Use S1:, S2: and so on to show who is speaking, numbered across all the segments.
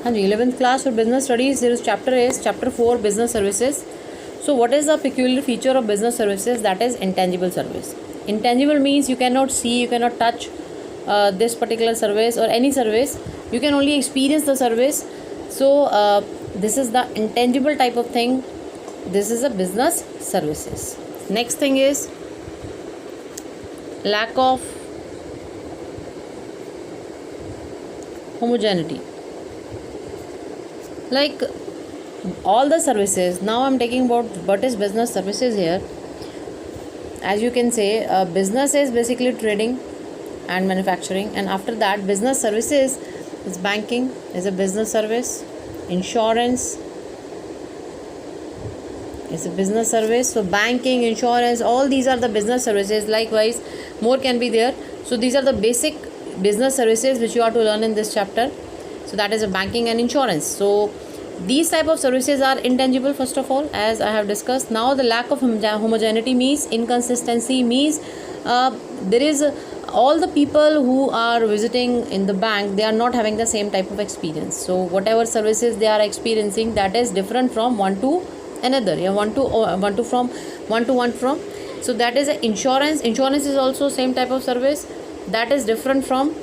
S1: हाँ जी, 11th class for business studies, there is chapter 4 business services. So what is the peculiar feature of business services? That is intangible service. Intangible means you cannot see, you cannot touch this particular service or any service. You can only experience the service. So this is the intangible type of thing. This is a business services. Next thing is lack of homogeneity. Like all the services, now I'm taking about what is business services here. As you can say, business is basically trading and manufacturing, and after that business services is banking is a business service, insurance is a business service. So banking, insurance, all these are the business services. Likewise more can be there. So these are the basic business services which you are to learn in this chapter. So that is a banking and insurance. So these type of services are intangible, first of all, as I have discussed. Now the lack of homogeneity means inconsistency, means there is all the people who are visiting in the bank, they are not having the same type of experience. So whatever services they are experiencing, that is different from one to another. Yeah, one to one from. So that is a insurance. Insurance is also same type of service, that is different from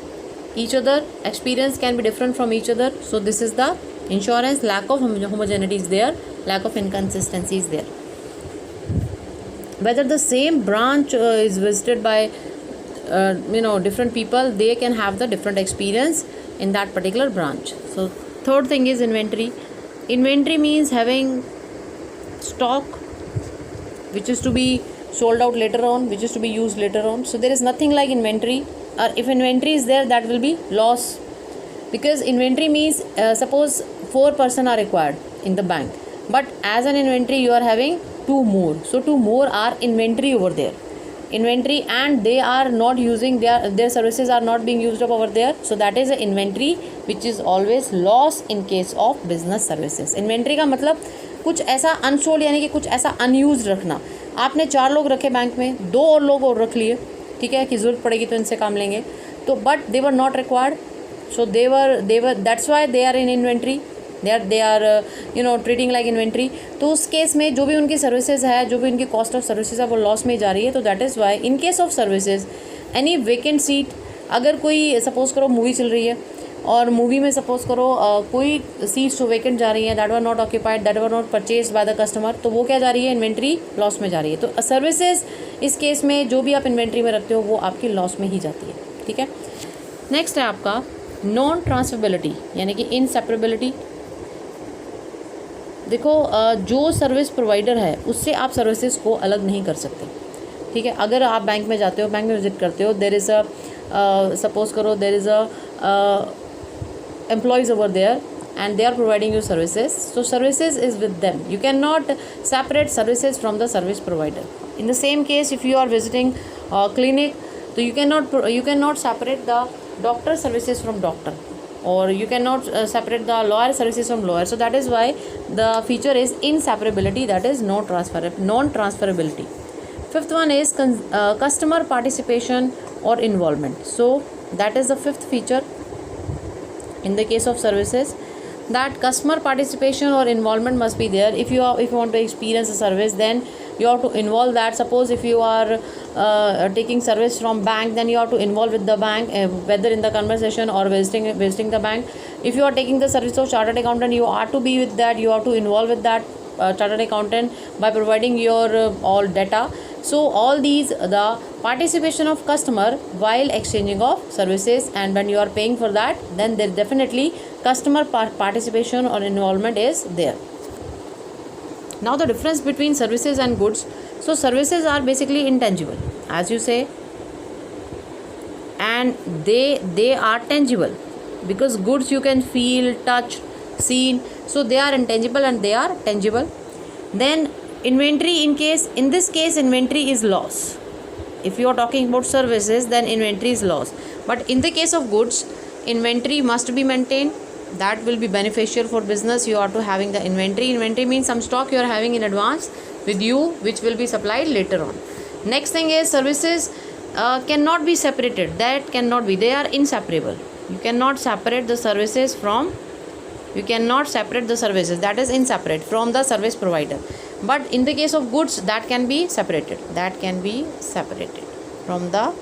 S1: each other. Experience can be different from each other. So this is the insurance. Lack of homogeneity is there, lack of inconsistency is there. Whether the same branch is visited by different people, they can have the different experience in that particular branch. So third thing is inventory. Inventory means having stock which is to be sold out later on, which is to be used later on. So there is nothing like inventory, or if inventory is there, that will be loss, because inventory means suppose 4 person are required in the bank, but as an inventory you are having 2 more. So 2 more are inventory over there, inventory, and they are not using their services are not being used up over there. So that is a inventory which is always loss in case of business services. Inventory का मतलब कुछ ऐसा unsold, यानी कि कुछ ऐसा unused रखना. आपने 4 लोग रखे बैंक में, 2 और लोग और रख लिए, ठीक है, कि ज़रूरत पड़ेगी तो इनसे काम लेंगे, तो but they were not required. So they were that's why they are in inventory, they are treating like inventory. तो उस केस में जो भी उनकी सर्विसेज है, जो भी उनकी कॉस्ट ऑफ सर्विसेज है, वो लॉस में जा रही है. तो that is why in case of services any vacant seat, अगर कोई सपोज करो मूवी चल रही है और मूवी में सपोज करो कोई सीट्स वेकेंट जा रही है, that were not occupied, that were not purchase by the customer, तो वो क्या जा रही है, इन्वेंट्री लॉस में जा रही है. तो सर्विसेज इस केस में जो भी आप इन्वेंट्री में रखते हो वो आपकी लॉस में ही जाती है. ठीक है. नेक्स्ट है आपका नॉन ट्रांसफरेबिलिटी, यानी कि इनसेपरेबिलिटी. देखो जो सर्विस प्रोवाइडर है उससे आप सर्विसेज को अलग नहीं कर सकते. ठीक है. अगर आप बैंक में जाते हो, बैंक में विजिट करते हो, देर इज़ अ सपोज करो there is a employees over there and they are providing you services, so services is with them. You cannot separate services from the service provider. In the same case, if you are visiting a clinic, so you cannot separate the doctor services from doctor, or you cannot separate the lawyer services from lawyer. So that is why the feature is inseparability, that is non transferability. Fifth one is customer participation or involvement. So that is the fifth feature in the case of services, that customer participation or involvement must be there. If you want to experience a service, then you have to involve that. Suppose if you are taking service from bank, then you have to involve with the bank, whether in the conversation or visiting the bank. If you are taking the service of chartered accountant, you are to be with that, you have to involve with that chartered accountant by providing your all data. So all these, the participation of customer while exchanging of services, and when you are paying for that, then there definitely customer participation or involvement is there. Now the difference between services and goods. So services are basically intangible, as you say, and they are tangible, because goods you can feel, touch, seen. So they are intangible and they are tangible. Then inventory, in this case inventory is loss. If you are talking about services, then inventory is loss. But in the case of goods, inventory must be maintained. That will be beneficial for business. You are to having the inventory. Inventory means some stock you are having in advance with you, which will be supplied later on. Next thing is services cannot be separated. That cannot be. They are inseparable. You cannot separate the services from You cannot separate the services, that is inseparate from the service provider. But in the case of goods, that can be separated, from the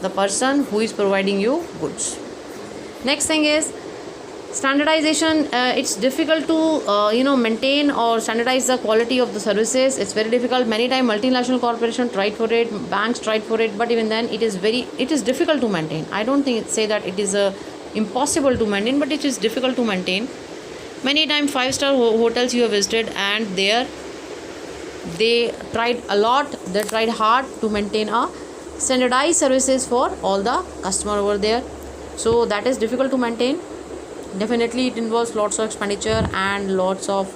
S1: person who is providing you goods. Next thing is standardization. It's difficult to maintain or standardize the quality of the services. It's very difficult. Many times multinational corporation tried for it, banks tried for it, but even then it is difficult to maintain. I don't think say that it is impossible to maintain, but it is difficult to maintain. Many times 5-star hotels you have visited, and there they tried a lot, they tried hard to maintain a standardized services for all the customer over there. So that is difficult to maintain. Definitely it involves lots of expenditure and lots of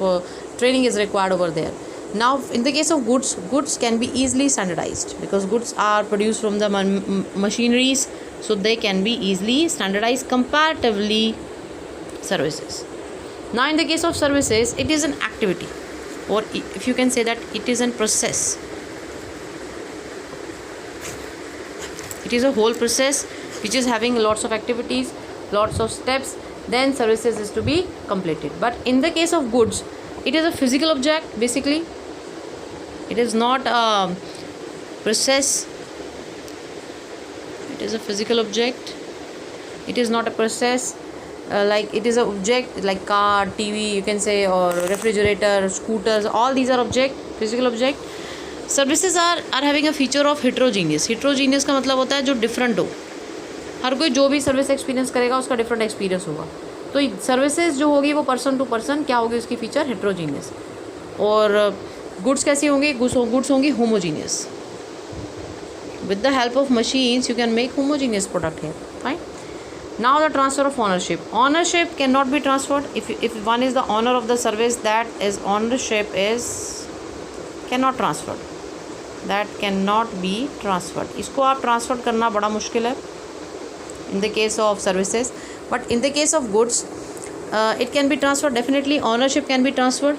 S1: training is required over there. Now in the case of goods can be easily standardized, because goods are produced from the machineries, so they can be easily standardized comparatively services. Now in the case of services, it is an activity, or if you can say that it is a process. It is a whole process which is having lots of activities, lots of steps, then services is to be completed. But in the case of goods, it is a physical object. Basically it is not a process, it is a physical object. It is not a process. Like it is an object like car, TV you can say, or refrigerator, scooters, all these are object, physical object. Services are having a feature of heterogeneous. Heterogeneous का मतलब होता है जो different हो. हर कोई जो भी service experience करेगा उसका डिफरेंट एक्सपीरियंस होगा. तो सर्विसेज जो होगी वो पर्सन टू पर्सन क्या होगी, उसकी फीचर हेट्रोजीनियस. और गुड्स कैसी होंगी, गुड्स होंगी homogeneous. With the help of machines you can make homogeneous product है. Fine. Now the transfer of ownership. Ownership cannot be transferred. If one is the owner of the service, that is ownership is cannot transfer. That cannot be transferred. इसको आप transfer करना बड़ा मुश्किल है in the case of services. But in the case of goods, it can be transferred. Definitely ownership can be transferred.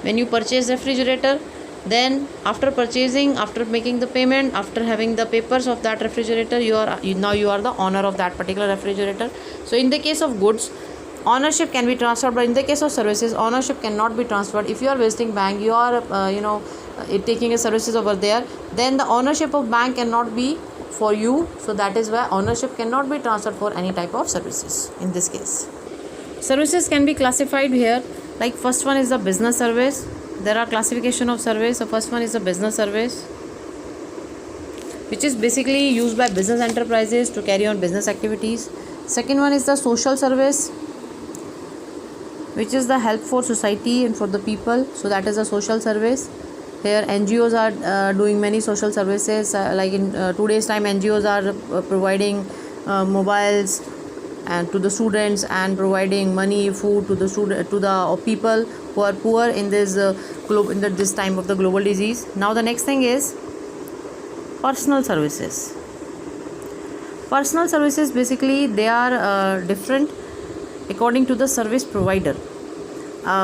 S1: When you purchase refrigerator, then after purchasing, after making the payment, after having the papers of that refrigerator, now you are the owner of that particular refrigerator. So in the case of goods, ownership can be transferred, but in the case of services, ownership cannot be transferred. If you are visiting bank, you are taking a services over there, then the ownership of bank cannot be for you. So that is why ownership cannot be transferred for any type of services in this case. Services can be classified here. Like first one is the business service. There are classification of service. The first one is the business service, which is basically used by business enterprises to carry on business activities. Second one is the social service, which is the help for society and for the people. So that is a social service. Here NGOs are doing many social services. Like in today's time, NGOs are providing mobiles and to the students, and providing money, food to the people who are poor in this this time of the global disease. Now the next thing is personal services. Personal services, basically they are different according to the service provider.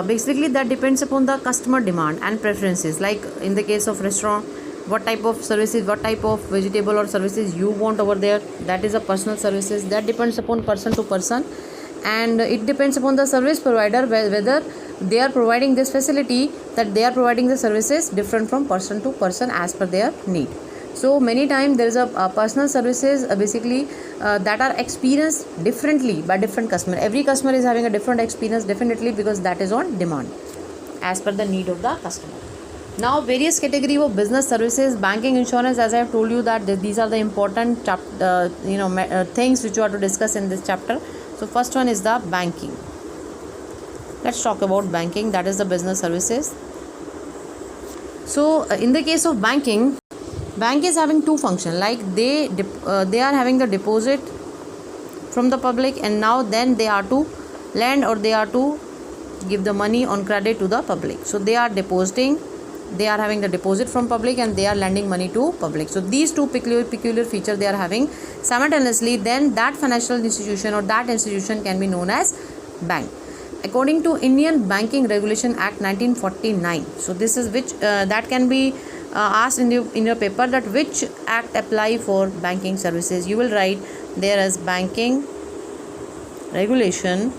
S1: Basically that depends upon the customer demand and preferences. Like in the case of restaurant, what type of services, what type of vegetable or services you want over there, that is a personal services. That depends upon person to person, and it depends upon the service provider whether they are providing this facility, that they are providing the services different from person to person as per their need. So many times there is a personal services basically that are experienced differently by different customer. Every customer is having a different experience, definitely, because that is on demand as per the need of the customer. Now various category of business services, banking, insurance, as I have told you that these are the important things which you are to discuss in this chapter. So first one is the banking. Let's talk about banking, that is the business services. So in the case of banking, bank is having two functions. Like they are having the deposit from the public, and now then they are to lend, or they are to give the money on credit to the public. So they are depositing, they are having the deposit from public, and they are lending money to public. So these two peculiar features they are having simultaneously, then that financial institution or that institution can be known as bank, according to Indian Banking Regulation Act 1949. So this is which that can be asked in your paper, that which act apply for banking services. You will write there as Banking Regulation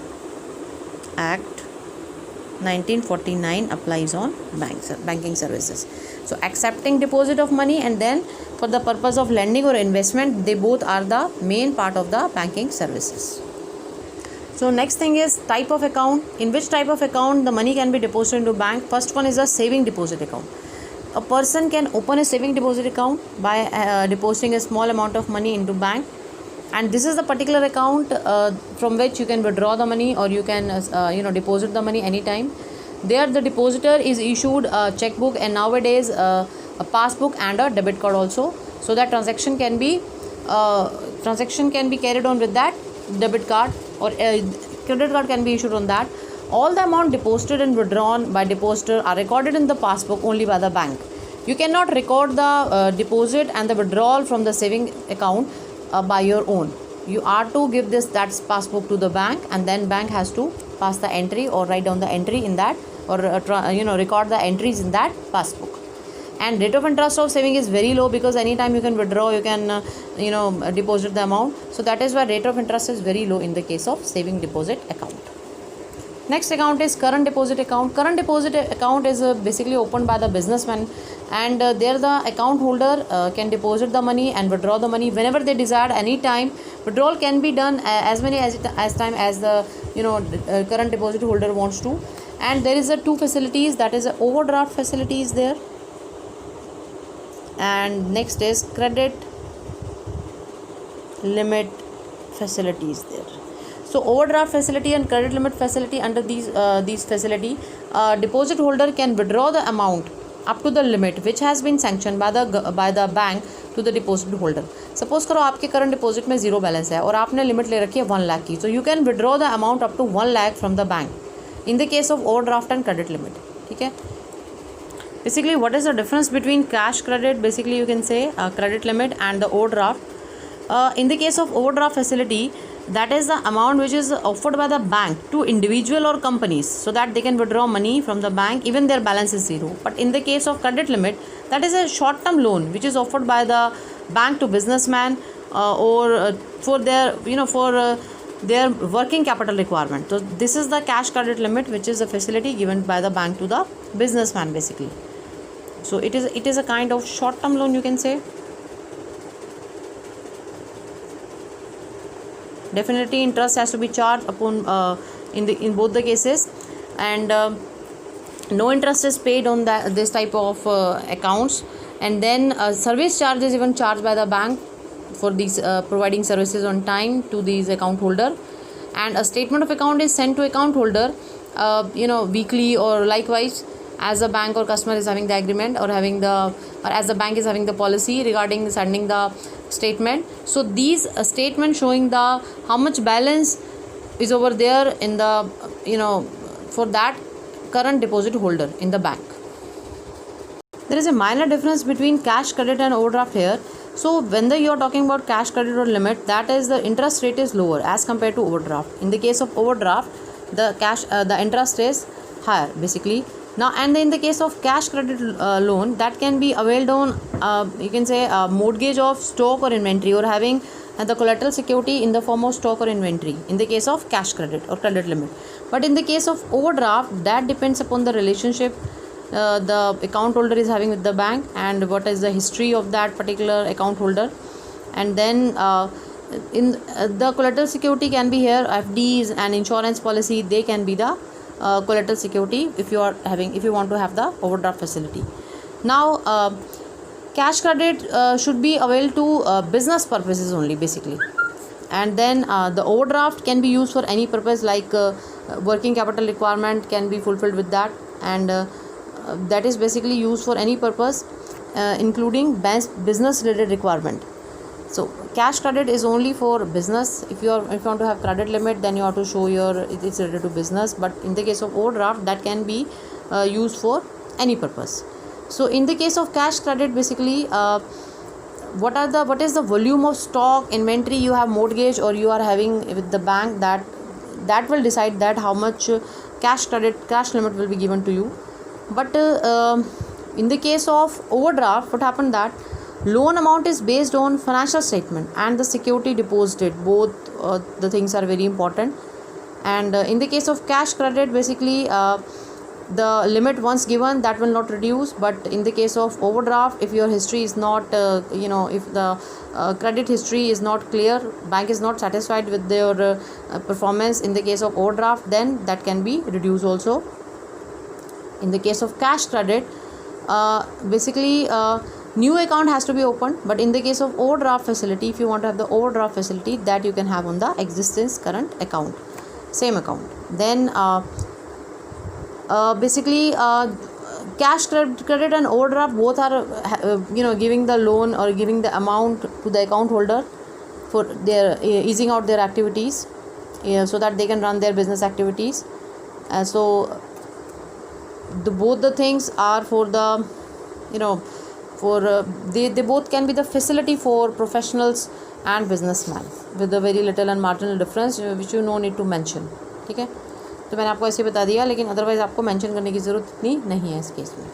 S1: Act 1949 applies on banking services. So accepting deposit of money and then for the purpose of lending or investment, they both are the main part of the banking services. So next thing is type of account. In which type of account the money can be deposited into bank? First one is a saving deposit account. A person can open a saving deposit account by depositing a small amount of money into bank, and this is the particular account from which you can withdraw the money or you can deposit the money anytime. There the depositor is issued a checkbook and nowadays a passbook and a debit card also, so that transaction can be carried on with that debit card, or credit card can be issued on that. All the amount deposited and withdrawn by depositor are recorded in the passbook only by the bank. You cannot record the deposit and the withdrawal from the saving account by your own. You are to give that passbook to the bank, and then bank has to pass the entry or write down the entry in that, or record the entries in that passbook. And rate of interest of saving is very low, because anytime you can withdraw, you can deposit the amount. So that is why rate of interest is very low in the case of saving deposit account. Next account is current deposit account. Current deposit account is basically opened by the businessman, and there the account holder can deposit the money and withdraw the money whenever they desire, any time. Withdrawal can be done as many as time as the current deposit holder wants to. And there is a two facilities, that is a overdraft facility is there, and next is credit limit facility is there. So overdraft facility and credit limit facility, under these facility, deposit holder can withdraw the amount up to the limit which has been sanctioned by the bank to the deposit holder. Suppose करो आपके current deposit में zero balance है और आपने limit ले रखी है 1 lakh की, so you can withdraw the amount up to 1 lakh from the bank in the case of overdraft and credit limit. ठीक है. Basically, what is the difference between cash credit, basically you can say credit limit, and the overdraft? In the case of overdraft facility, that is the amount which is offered by the bank to individual or companies so that they can withdraw money from the bank even their balance is zero. But in the case of credit limit, that is a short term loan which is offered by the bank to businessman or for their their working capital requirement. So this is the cash credit limit, which is a facility given by the bank to the businessman basically. So it is a kind of short term loan, you can say. Definitely interest has to be charged upon in both the cases, and no interest is paid on this type of accounts. And then service charge is even charged by the bank for these providing services on time to these account holder. And a statement of account is sent to account holder weekly or likewise, as the bank or customer is having the agreement or as the bank is having the policy regarding sending the statement. So these statements showing the how much balance is over there in the for that current deposit holder in the bank. There is a minor difference between cash credit and overdraft here. So when you are talking about cash credit or limit, that is the interest rate is lower as compared to overdraft. In the case of overdraft, the interest is higher basically. Now, and in the case of cash credit loan, that can be availed on you can say mortgage of stock or inventory, or having the collateral security in the form of stock or inventory in the case of cash credit or credit limit. But in the case of overdraft, that depends upon the relationship the account holder is having with the bank and what is the history of that particular account holder. And then in the collateral security can be here FDs and insurance policy, they can be the collateral security if you want to have the overdraft facility. Now cash credit should be availed to business purposes only basically, and then the overdraft can be used for any purpose, like working capital requirement can be fulfilled with that, and that is basically used for any purpose including business related requirement. So cash credit is only for business. If you want to have credit limit, then you have to show it's related to business. But in the case of overdraft, that can be used for any purpose. So in the case of cash credit, basically what is the volume of stock, inventory you have mortgage or you are having with the bank, that will decide that how much cash limit will be given to you. But in the case of overdraft, what happened that Loan amount is based on financial statement and the security deposited. Both the things are very important. And in the case of cash credit, basically the limit once given, that will not reduce. But in the case of overdraft, if your history is not if the credit history is not clear, bank is not satisfied with their performance in the case of overdraft, then that can be reduced also. In the case of cash credit, basically new account has to be opened. But in the case of overdraft facility, if you want to have the overdraft facility, that you can have on the existing current account, same account. Then basically cash credit and overdraft both are giving the loan or giving the amount to the account holder for their easing out their activities, so that they can run their business activities. So both the things are for the they both can be the facility for professionals and businessmen with a very little and marginal difference which you no need to mention. ठीक है, तो मैंने आपको ऐसे बता दिया, लेकिन otherwise आपको मेंशन करने की ज़रूरत इतनी नहीं है इस केस में.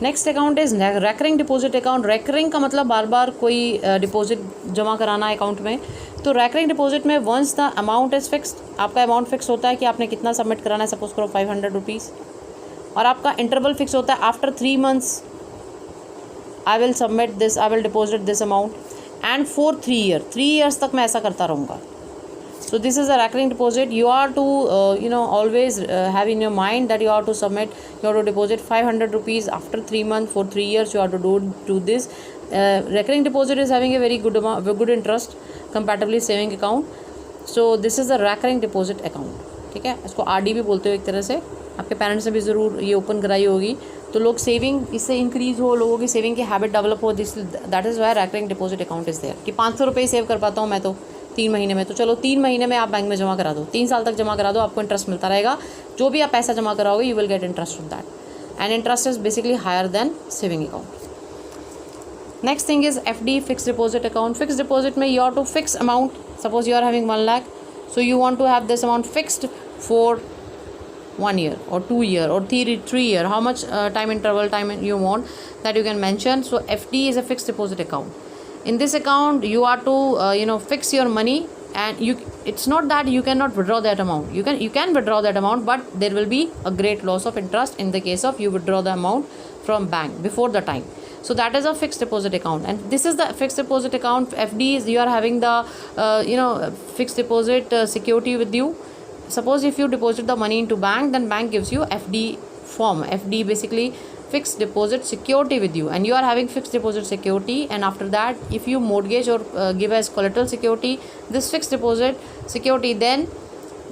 S1: Next account is recurring deposit account. Recurring का मतलब बार बार कोई डिपॉजिट जमा कराना है अकाउंट में. तो रेकरिंग डिपॉजिट में once the amount is fixed, आपका अमाउंट फिक्स होता है कि आपने कितना सबमिट कराना है. सपोज करो 500 रुपीज़, और आपका इंटरवल फिक्स होता है after 3 months I will submit this, I will deposit this amount, and for 3 years तक मैं ऐसा करता रहूँगा. So this is a recurring deposit. You are to always have in your mind that you have to submit, you have to deposit 500 rupees after 3 months for 3 years. You have to do this. Recurring deposit is having a very good interest comparatively saving account. So this is a recurring deposit account. ठीक है, इसको RD भी बोलते हो एक तरह से. आपके पेरेंट्स ने भी ज़रूर ये ओपन कराई होगी, तो लोग सेविंग इससे इंक्रीज़ हो, लोगों की सेविंग की हैबिट डेवलप हो. This that is why recurring deposit account is there. कि 500 रुपये सेव कर पाता हूँ मैं तो 3 महीने में, तो चलो 3 महीने में आप बैंक में जमा करा दो, 3 साल तक जमा करा दो, आपको इंटरेस्ट मिलता रहेगा. जो भी आप पैसा जमा कराओगे you will get interest on that, and interest is basically higher than saving account. Next thing is FD, fix deposit account. Fix deposit में you are to fix amount. Suppose you are having 1 lakh, so you want to have this amount fixed for 1 year or 2 year or 3 year, how much time interval you want, that you can mention. So FD is a fixed deposit account. In this account you are to fix your money, and it's not that you cannot withdraw that amount. You can withdraw that amount, but there will be a great loss of interest in the case of you withdraw the amount from bank before the time. So that is a fixed deposit account, and this is the fixed deposit account. FD is you are having the fixed deposit security with you. Suppose if you deposit the money into bank, then bank gives you FD form. FD basically fixed deposit security with you, and you are having fixed deposit security. And after that, if you mortgage or give as collateral security this fixed deposit security, then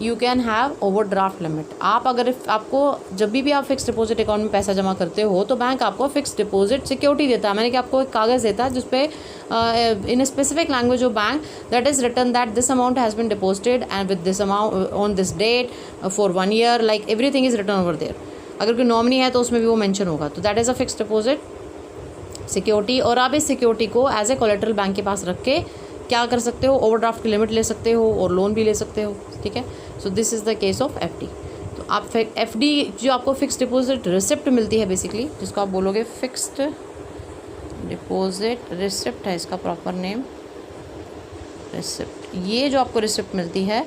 S1: you can have overdraft limit. आप अगर आपको जब भी आप fix deposit account में पैसा जमा करते हो तो बैंक आपको फिक्स डिपॉजिट सिक्योरिटी देता है. मैंने कि आपको एक कागज़ देता है जिसपे in specific language of bank that is written that this amount has been deposited and with this amount on this date for 1 year, like everything is written over there. अगर कोई नॉमिनी है तो उसमें भी वो मेंशन होगा. तो that is a fix deposit security. और आप इस सिक्योरिटी को एज ए कोलेटरल बैंक के पास रख के क्या कर सकते हो, ओवरड्राफ्ट की लिमिट ले सकते हो और लोन भी ले सकते हो. ठीक है, so this is the case of FD. तो आप FD जो आपको फिक्स डिपॉजिट रिसिप्ट मिलती है बेसिकली, जिसको आप बोलोगे फिक्स्ड डिपॉजिट रिसिप्ट है इसका प्रॉपर नेम, रिसिप्ट. ये जो आपको रिसिप्ट मिलती है,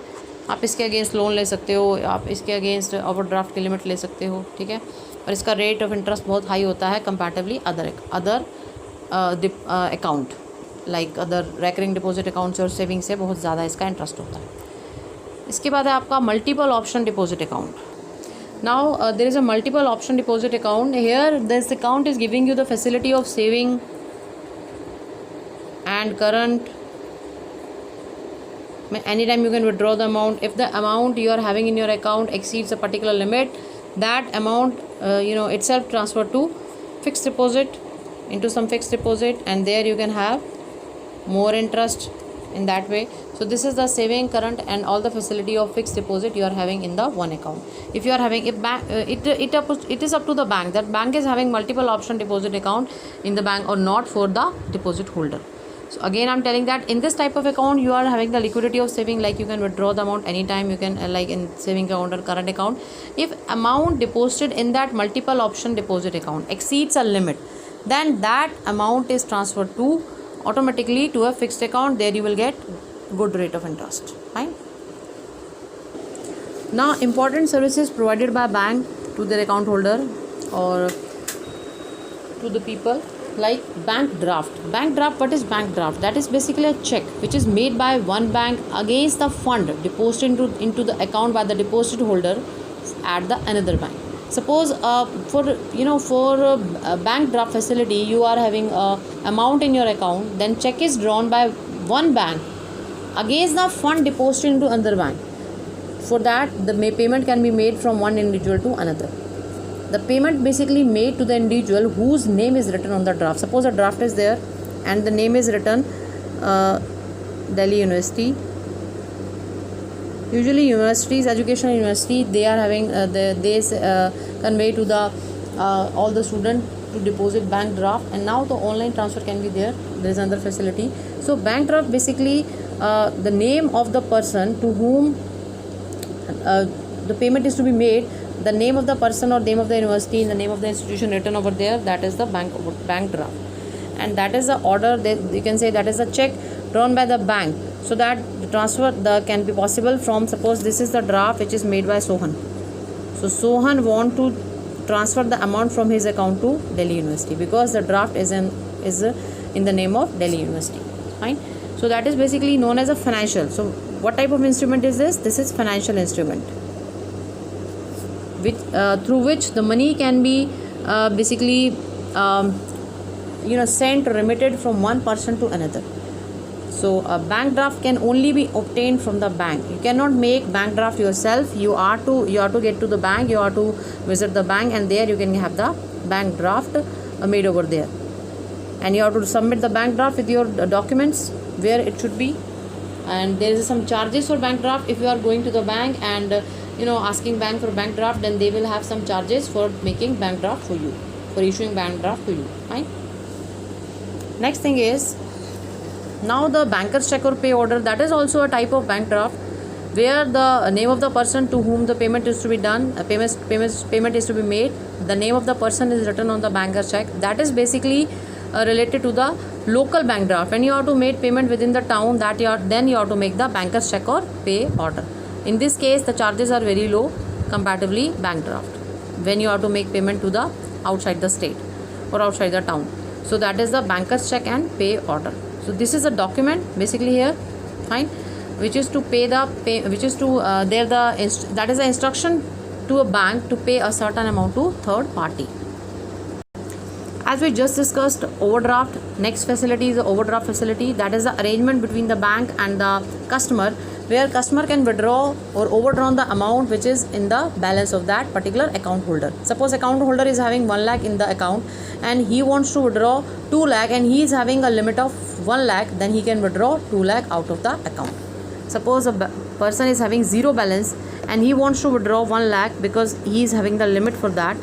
S1: आप इसके अगेंस्ट लोन ले सकते हो, आप इसके अगेंस्ट ओवरड्राफ्ट की लिमिट ले सकते हो. ठीक है, और इसका रेट ऑफ इंटरेस्ट बहुत हाई होता है comparatively other account like other recurring deposit accounts और सेविंग से बहुत ज़्यादा इसका इंटरेस्ट होता है. इसके बाद है आपका multiple option deposit account. Now there is a multiple option deposit account. Here this account is giving you the facility of saving and current. Anytime you can withdraw the amount. If the amount you are having in your account exceeds a particular limit, that amount itself transfer to fixed deposit into some fixed deposit, and there you can have more interest in that way. So this is the saving, current and all the facility of fixed deposit you are having in the one account. If you are having it is up to the bank, that bank is having multiple option deposit account in the bank or not for the deposit holder. So again I'm telling that in this type of account you are having the liquidity of saving, like you can withdraw the amount anytime. You can like in saving account or current account, if amount deposited in that multiple option deposit account exceeds a limit, then that amount is transferred to automatically to a fixed account. There you will get good rate of interest. Fine. Now important services provided by bank to their account holder or to the people, like bank draft. Bank draft, what is bank draft? That is basically a check which is made by one bank against the fund deposited into the account by the deposit holder at the another bank. Suppose for a bank draft facility, you are having a amount in your account, then check is drawn by one bank against the fund deposited into another bank. For that, the payment can be made from one individual to another. The payment basically made to the individual whose name is written on the draft. Suppose a draft is there and the name is written Delhi University. Usually universities, educational university, they are having convey to the all the student to deposit bank draft, and now the online transfer can be there. There is another facility. So bank draft basically the name of the person to whom the payment is to be made, the name of the person or name of the university and the name of the institution written over there, that is the bank draft, and that is the order that you can say, that is the check drawn by the bank, so that the transfer can be possible from, suppose this is the draft which is made by Sohan. So Sohan want to transfer the amount from his account to Delhi University because the draft is in the name of Delhi University. Fine. So that is basically known as a financial. So what type of instrument is this? This is financial instrument, which through which the money can be basically sent or remitted from one person to another. So a bank draft can only be obtained from the bank. You cannot make bank draft yourself. You have to get to the bank. You have to visit the bank, and there you can have the bank draft made over there. And you have to submit the bank draft with your documents where it should be. And there is some charges for bank draft. If you are going to the bank and asking bank for bank draft, then they will have some charges for making bank draft for you, for issuing bank draft to you. Fine. Next thing is, now the banker's check or pay order, that is also a type of bank draft where the name of the person to whom the payment is to be done, payment is to be made, the name of the person is written on the banker's check. That is basically related to the local bank draft. When you have to make payment within the town, then you have to make the banker's check or pay order. In this case, the charges are very low comparatively bank draft when you have to make payment to the outside the state or outside the town. So that is the banker's check and pay order. So this is a document basically here, fine, which is to that is the instruction to a bank to pay a certain amount to third party. As we just discussed overdraft, next facility is the overdraft facility. That is the arrangement between the bank and the customer, where customer can withdraw or overdraw the amount which is in the balance of that particular account holder. Suppose account holder is having 1 lakh in the account and he wants to withdraw 2 lakh and he is having a limit of 1 lakh, then he can withdraw 2 lakh out of the account. Suppose a person is having 0 balance and he wants to withdraw 1 lakh because he is having the limit for that.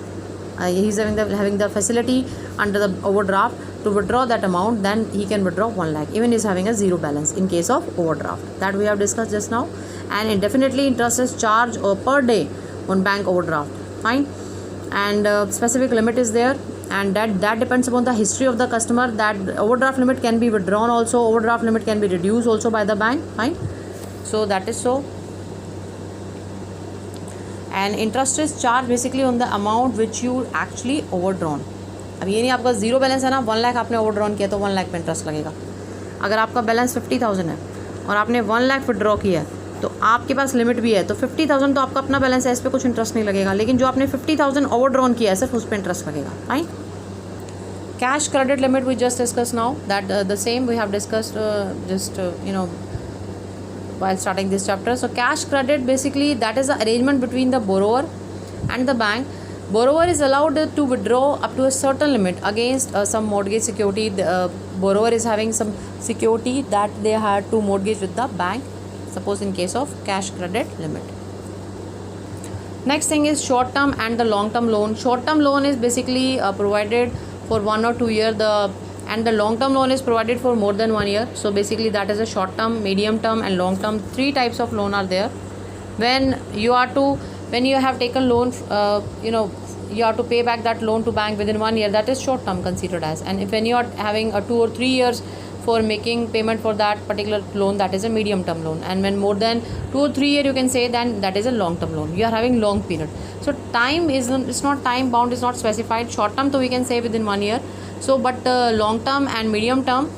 S1: He is having the facility under the overdraft to withdraw that amount, then he can withdraw 1 lakh even is having a 0 balance in case of overdraft. That we have discussed just now. And indefinitely interest is charged per day on bank overdraft. Fine. And specific limit is there, and that depends upon the history of the customer. That overdraft limit can be withdrawn also, overdraft limit can be reduced also by the bank. Fine. So that is so. And interest is charged basically on the amount which you actually overdrawn. अब ये नहीं आपका 0 balance है ना, 1 लाख आपने overdrawn किया तो 1 लाख पे इंटरेस्ट लगेगा. अगर आपका बैलेंस 50,000 है और आपने 1 लाख विड्रॉ किया है तो आपके पास लिमिट भी है, तो 50,000 तो आपका अपना बैलेंस है, इस पर कुछ इंटरेस्ट नहीं लगेगा. लेकिन जो आपने 50,000 ओवरड्रॉन किया है सिर्फ उस पर इंटरेस्ट लगेगा. Fine. Cash credit limit we just discuss now, that the same we have discussed while starting this chapter. So cash credit basically that is the arrangement between the borrower and the bank. Borrower is allowed to withdraw up to a certain limit against some mortgage security. The borrower is having some security that they had to mortgage with the bank, suppose in case of cash credit limit. Next thing is short term and the long term loan. Short term loan is basically provided for 1 or 2 years, and the long term loan is provided for more than 1 year. So basically that is a short term, medium term and long term. 3 types of loan are there. When you have taken loan you have to pay back that loan to bank within 1 year, that is short term considered as. And if when you are having a 2 or 3 years for making payment for that particular loan, that is a medium term loan. And when more than 2 or 3 years you can say, then that is a long term loan. You are having long period. So time is, it's not time bound, is not specified. Short term, so we can say within 1 year. So but long term and medium term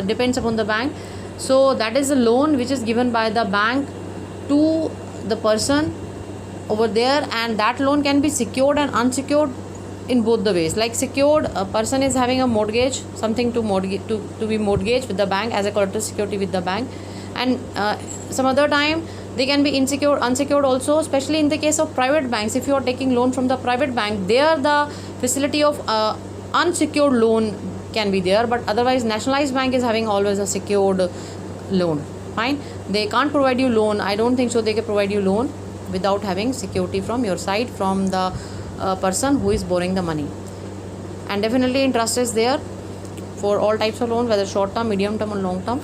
S1: depends upon the bank. So that is a loan which is given by the bank to the person over there, and that loan can be secured and unsecured in both the ways. Like secured, a person is having a mortgage, something to mortgage, to be mortgaged with the bank as a collateral security with the bank. And some other time they can be unsecured also, especially in the case of private banks. If you are taking loan from the private bank, there the facility of unsecured loan can be there, but otherwise nationalized bank is having always a secured loan. Fine, they can't provide you loan, I don't think so they can provide you loan without having security from your side, from the person who is borrowing the money. And definitely interest is there for all types of loan, whether short term, medium term or long term.